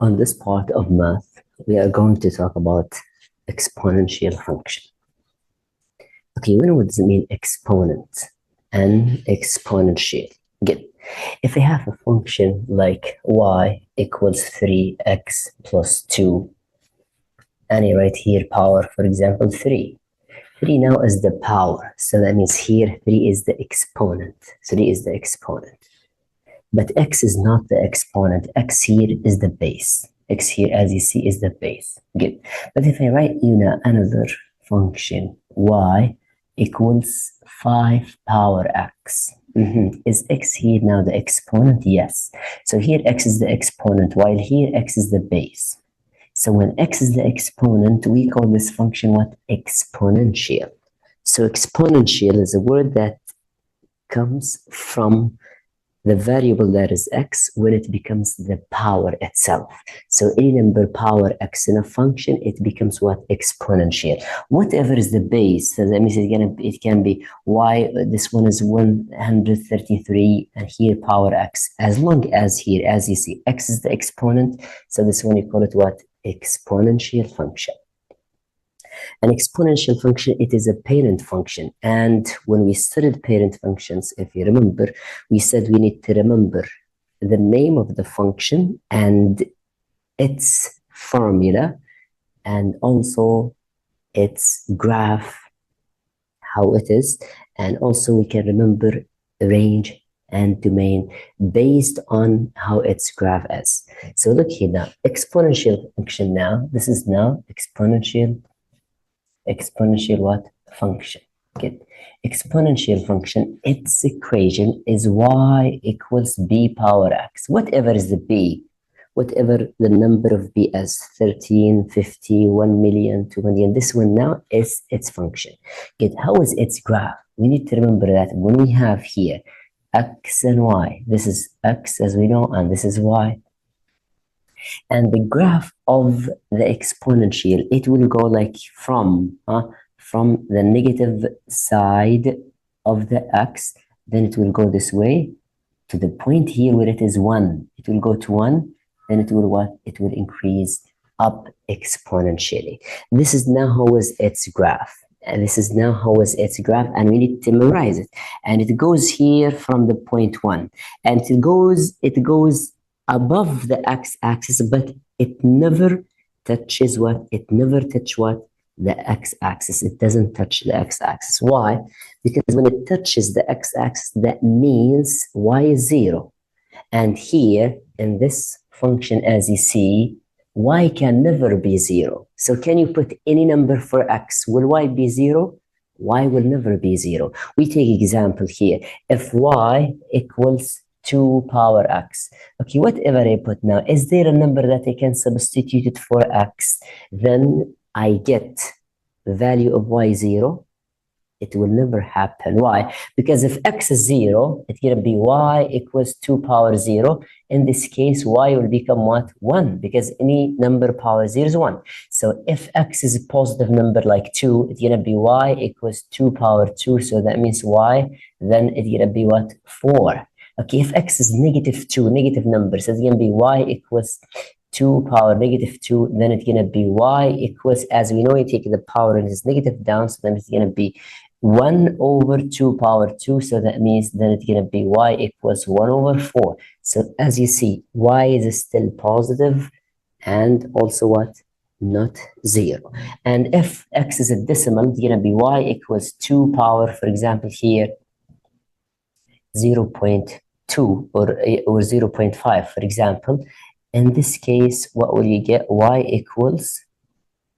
On this part of math, we are going to talk about exponential function. Okay, you know what does it mean, exponent and exponential? Good. If we have a function like y equals 3x plus 2, and I write here power, for example, 3. 3 now is the power, so that means here 3 is the exponent. 3 is the exponent. But x is not the exponent. X here is the base. X here, as you see, is the base. Good. But if I write you now another function, y equals 5 power x. Is x here now the exponent? Yes. So here x is the exponent, while here x is the base. So when x is the exponent, we call this function what? Exponential. So exponential is a word that comes from the variable that is x when it becomes the power itself. So any number power x in a function, it becomes what? Exponential. Whatever is the base, so that means it can be y, this one is 133, and here power x. As long as here, as you see, x is the exponent, so this one you call it what? Exponential function. An exponential function, it is a parent function. And when we studied parent functions, if you remember, we said we need to remember the name of the function and its formula, and also its graph, how it is. And also we can remember range and domain based on how its graph is. So look here now, exponential function now, this is now exponential what? Function. Good. Exponential function, its equation is y equals b power x. Whatever is the b, whatever the number of b is, 13, 50, 1 million, 2 million, this one now is its function. Good. How is its graph? We need to remember that when we have here x and y, this is x as we know, and this is y. And the graph of the exponential, it will go like from the negative side of the x, then it will go this way to the point here where it is 1. It will go to 1, then it will what? It will increase up exponentially. This is now how is its graph. And this is now how is its graph, and we need to memorize it. And it goes here from the point 1, and it goes above the x-axis, but it never touches what? It never touches what? The x-axis. It doesn't touch the x-axis. Why? Because when it touches the x-axis, that means y is 0. And here, in this function, as you see, y can never be 0. So can you put any number for x? Will y be 0? Y will never be 0. We take example here. If y equals 2 power x. Okay, whatever I put now, is there a number that I can substitute it for x? Then I get the value of y 0. It will never happen. Why? Because if x is 0, it's going to be y equals 2 power 0. In this case, y will become what? 1, because any number power 0 is 1. So if x is a positive number like 2, it's going to be y equals 2 power 2. So that means y, then it's going to be what? 4. Okay, if x is negative 2, negative number, so it's going to be y equals 2 power negative 2, then it's going to be y equals, as we know, you take the power and it's negative down, so then it's going to be 1 over 2 power 2, so that means then it's going to be y equals 1 over 4. So as you see, y is still positive and also what? Not 0. And if x is a decimal, it's going to be y equals 2 power, for example, here 0.2 or 0.5, for example. In this case, what will you get? Y equals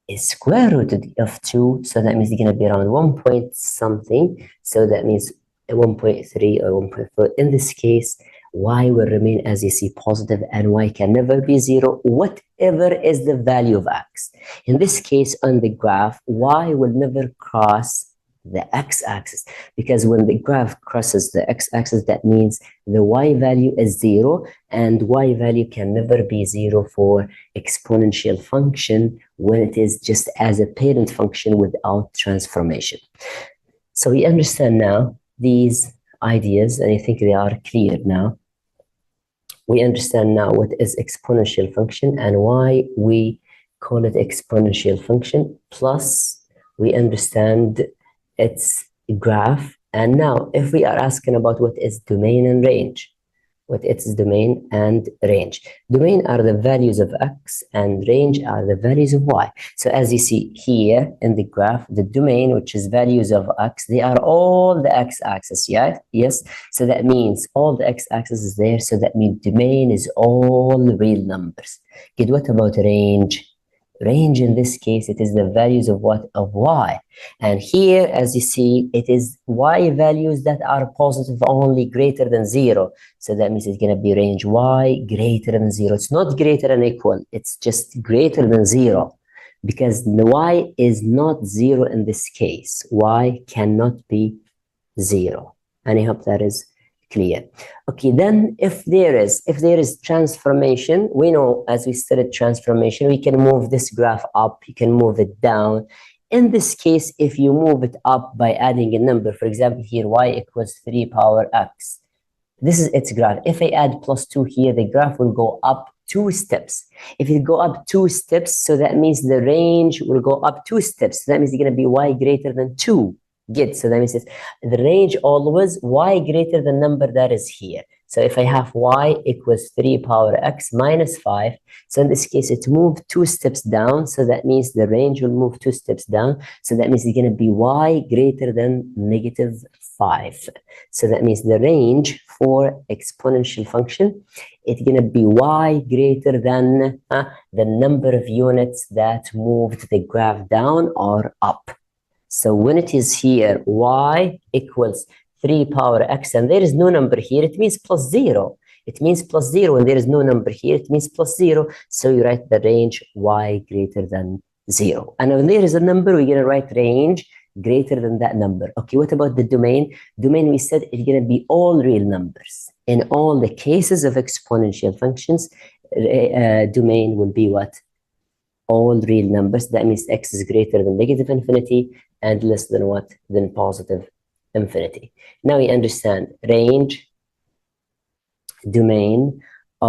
a square root of 2, so that means it's going to be around 1 point something, so that means 1.3 or 1.4. In this case, y will remain, as you see, positive, and y can never be 0, whatever is the value of x. In this case, on the graph, y will never cross the x-axis, because when the graph crosses the x-axis, that means the y value is 0, and y value can never be 0 for exponential function when it is just as a parent function without transformation. So we understand now these ideas, and I think they are clear now. we understand now what is exponential function and why we call it exponential function, plus we understand its graph. And now if we are asking about what is domain and range, what its domain and range. Domain are the values of x and range are the values of y. So as you see here in the graph, the domain, which is values of x, they are all the x-axis, yeah? Yes, so that means all the x-axis is there, so that means domain is all real numbers. Good, what about range? Range in this case, it is the values of what? Of y. And here, as you see, it is y values that are positive only greater than 0. So that means it's going to be range y greater than 0. It's not greater than equal. It's just greater than 0. Because the y is not 0 in this case. Y cannot be 0. And I hope that is clear. Okay, then if there is transformation, we know as we studied transformation, we can move this graph up, you can move it down. In this case, if you move it up by adding a number, for example, here y equals 3 power x. This is its graph. If I add +2 here, the graph will go up 2 steps. If it go up 2 steps, so that means the range will go up 2 steps. So that means it's going to be y greater than 2. Good. So that means it's the range always y greater than number that is here. So if I have y equals 3 power x minus 5, so in this case it moved 2 steps down, so that means the range will move 2 steps down, so that means it's going to be y greater than -5. So that means the range for exponential function, it's going to be y greater than the number of units that moved the graph down or up. So when it is here, y equals 3 power x, and there is no number here, it means +0. It means +0. When there is no number here, it means +0. So you write the range y greater than 0. And when there is a number, we're going to write range greater than that number. Okay, what about the domain? Domain, we said it's going to be all real numbers. In all the cases of exponential functions, domain will be what? All real numbers. That means x is greater than -infinity and less than what? Than +infinity. Now we understand range, domain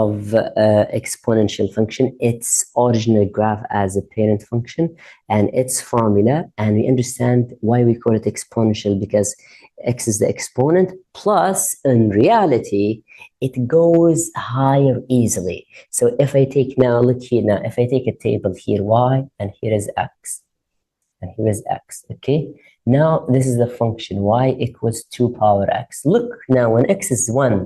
of exponential function, its original graph as a parent function, and its formula. And we understand why we call it exponential, because x is the exponent, plus in reality, it goes higher easily. So if I take now, look here now, if I take a table here, y, and here is x, and here is x, okay? Now this is the function, y equals 2 power x. Look now, when x is 1,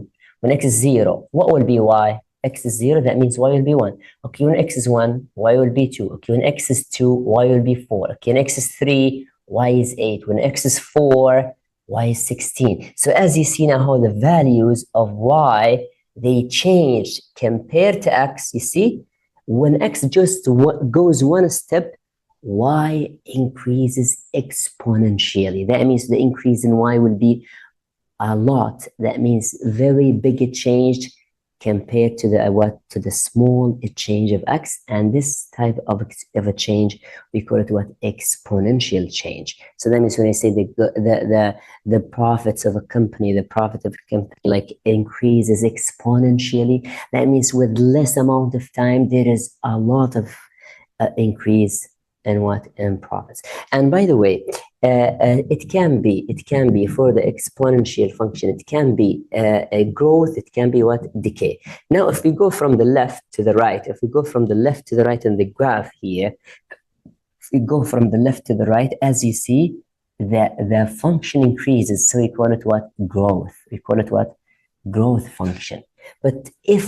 when x is 0, what will be y? X is 0, that means y will be 1. Okay, when x is 1, y will be 2. Okay, when x is 2, y will be 4. Okay, when x is 3, y is 8. When x is 4, y is 16. So as you see now how the values of y, they change compared to x, you see? When x just goes one step, y increases exponentially. That means the increase in y will be a lot. That means very big change compared to the small change of x. And this type of a change, we call it what? Exponential change. So that means when I say the profits of a company, the profit of a company like increases exponentially, that means with less amount of time there is a lot of increase in what? In profits. And by the way, it can be for the exponential function, it can be a growth, it can be what? Decay. Now if we go from the left to the right, if we go from the left to the right in the graph here, if we go from the left to the right, as you see, the function increases, so we call it what? Growth. We call it what? Growth function. But if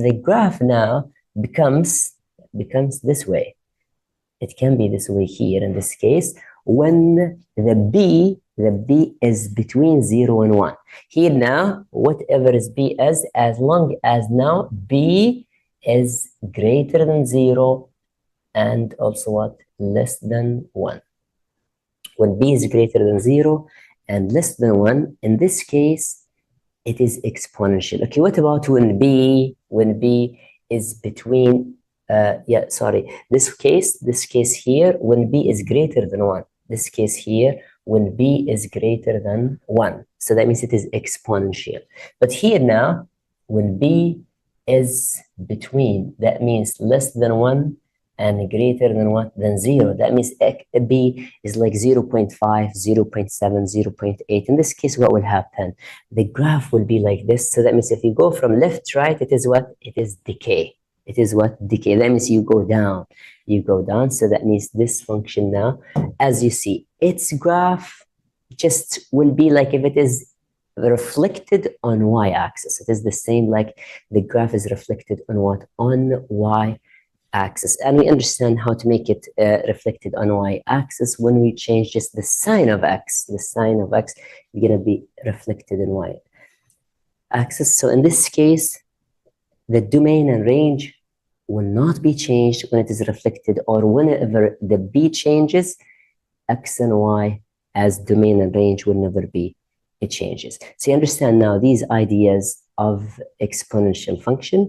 the graph now becomes this way, it can be this way here in this case, when the b is between 0 and 1. Here now, whatever is b is, as long as now b is greater than 0 and also what? Less than 1. When b is greater than 0 and less than 1, in this case, it is exponential. Okay, what about when b is between this case here, when b is greater than 1. This case here, when b is greater than 1. So that means it is exponential. But here now, when b is between, that means less than 1 and greater than what? Than 0. That means b is like 0.5, 0.7, 0.8. In this case, what will happen? The graph will be like this. So that means if you go from left to right, it is what? It is decay. It is what? Decay. That means you go down. You go down. So that means this function now, as you see, its graph just will be like if it is reflected on y-axis. It is the same like the graph is reflected on what? On y-axis. And we understand how to make it reflected on y-axis when we change just the sign of x. The sign of x is going to be reflected in y-axis. So in this case, the domain and range will not be changed when it is reflected, or whenever the b changes, x and y as domain and range will never be it changes. So you understand now these ideas of exponential function.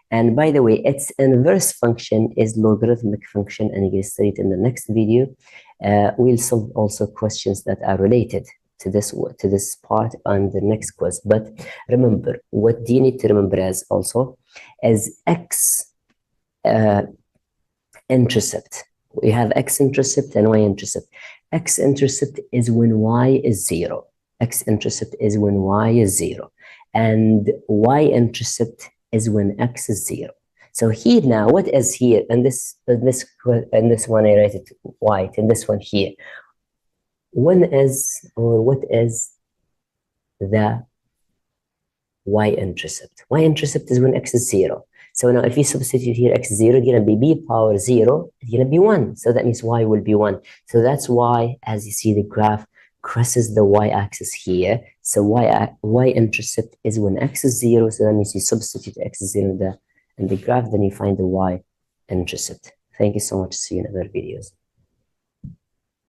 And by the way, its inverse function is logarithmic function, and you will study it in the next video. We'll solve also questions that are related to this part on the next quiz. But remember, what do you need to remember as also as x intercept. We have x-intercept and y-intercept. X-intercept is when y is 0. X-intercept is when y is 0. And y-intercept is when x is 0. So here now, what is here? And this one I write it white, and this one here. When is, or what is the y-intercept? Y-intercept is when x is 0. So now if you substitute here x is 0, it's going to be b power 0, it's going to be 1. So that means y will be 1. So that's why, as you see, the graph crosses the y-axis here. So y-intercept is when x is 0. So that means you substitute x is 0 in the graph, then you find the y-intercept. Thank you so much. See you in other videos.